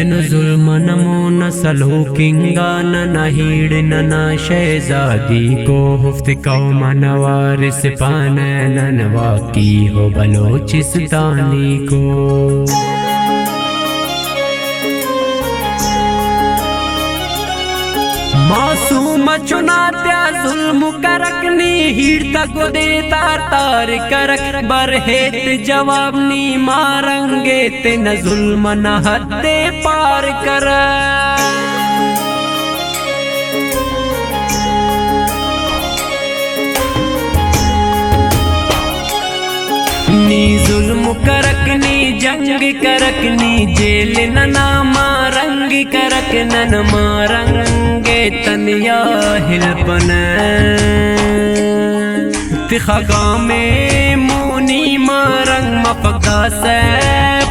न जुल्म नमो न सलूकिंगा न हीड़ न शहजादी को हुफ्त कौम नवारिस पाने ननवा की हो बलोचिस्तानी को। मासूम चुनात्या जुल्म करकनी हीड़ता को दे तार तार करक बरहेत जवाब नी मारंगे ते न जुल्म न हद्दे पार कर। नी जुल्म करकनी जंग करकनी जेल न मारंग करक नन मारंगे तनिया हिलपन तिखगा में मुनी मारंग मफका से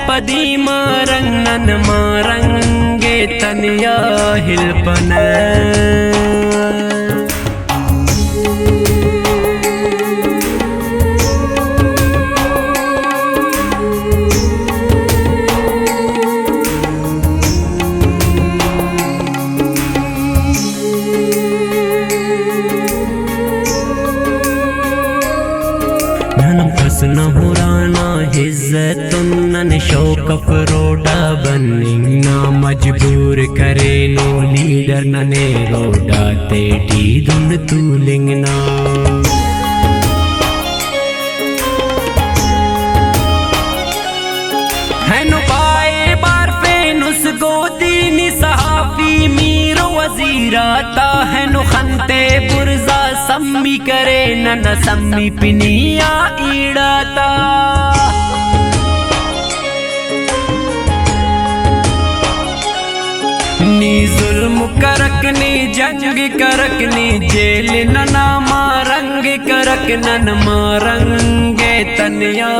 पदी मारंग नन मारंगे तनिया हिलपन। न हुराना हिज्जतुन शौक फरोडा बनिंगना मजबूर करे नो लीडर नने रोडा तेटी धुन तूलिंगना। है नो पाए बार पे नुस गोदी नि सहाफी मीरो वजीराता है नो खंते बुरजा सम्मी करे न सम्मी पिनिया ईड़ाता। नी जुल्म करकनी जंग करकनी जेल न मारंग करक नन मारंगे तनिया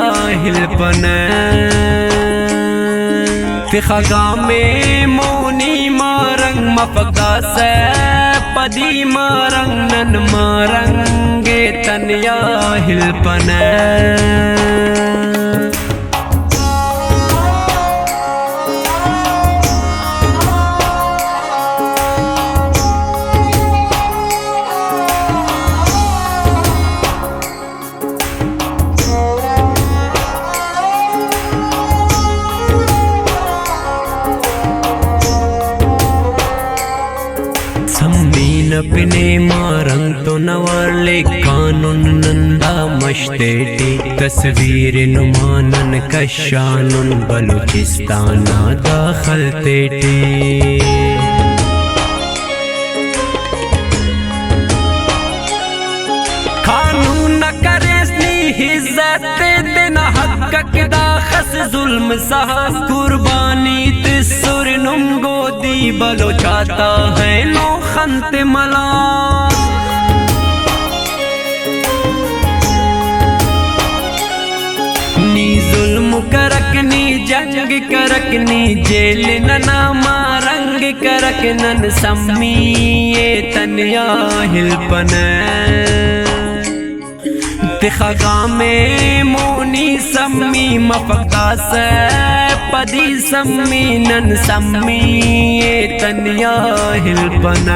हिलपन तिखगा में मोनी मारंग मफका से पदी मारंग नन मारंगे तनिया हिलपन। पिने मारंग तो नवाले कानून नंदा मश्तेटी तस्वीर नुमानन कशानुन बलूचिस्ताना दाखल तेटी। कानून न करेसनी हिज्जत देना हक दाखस जुल्म सह कुर्बानी तिसुर नुंगो दी बलो चाहता है नो खंत मला। नी जुल्म करकनी जंग करकनी जेल न मारंग करक नन सम्मी ये तनिया हिलपन तिखगा में मोनी सम्मी मफका से पदी सम्मी नन सम्मी ये तनिया हिलपन।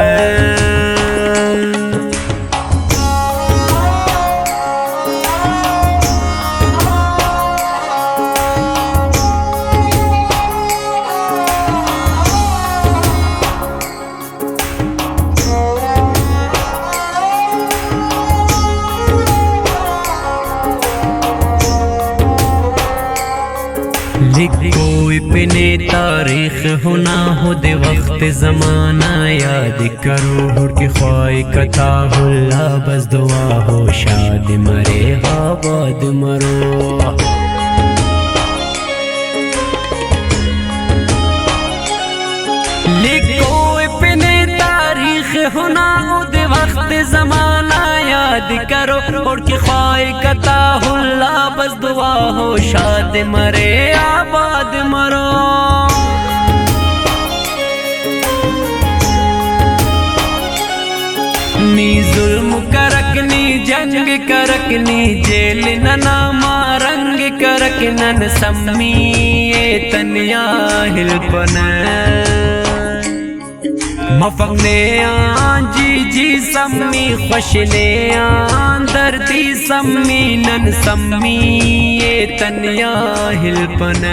कोई पिने तारीख होना हो दे वक्त जमाना याद करो हुर की ख्वाही कथा हुल्ला बस दुआ हो शाद मरे आबाद मरो। लिखो पिने तारीख होना हो दे वक्त जमाना याद करो और की ख्वाही कथा हुल्ला बस दुआ हो शाद मरे आबाद मरो। नी जुल्म करकनी जंग करकनी जेल न मारंग करक नन सम्मी तनिया हिलपन मफंगने जी सम्मी खुशने दर्दी सम्मी नन सम्मी तनिया हिलपन